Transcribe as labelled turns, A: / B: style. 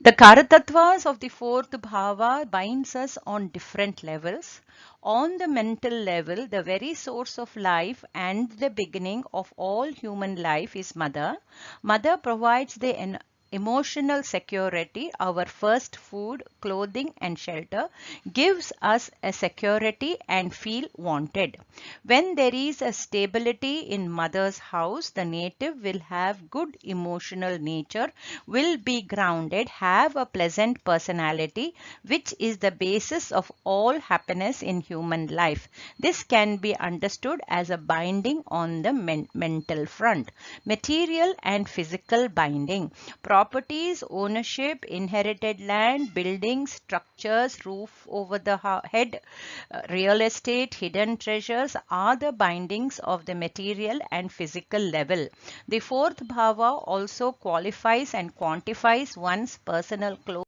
A: The Karatattvas of the fourth bhava binds us on different levels. On the mental level, the very source of life and the beginning of all human life is Mother. Mother provides the emotional security, our first food, clothing and shelter, gives us a security and feel wanted. When there is a stability in mother's house, the native will have good emotional nature, will be grounded, have a pleasant personality, which is the basis of all happiness in human life. This can be understood as a binding on the mental front. Material and physical binding. Properties, ownership, inherited land, buildings, structures, roof over the head, real estate, hidden treasures are the bindings of the material and physical level. The fourth bhava also qualifies and quantifies one's personal clothes.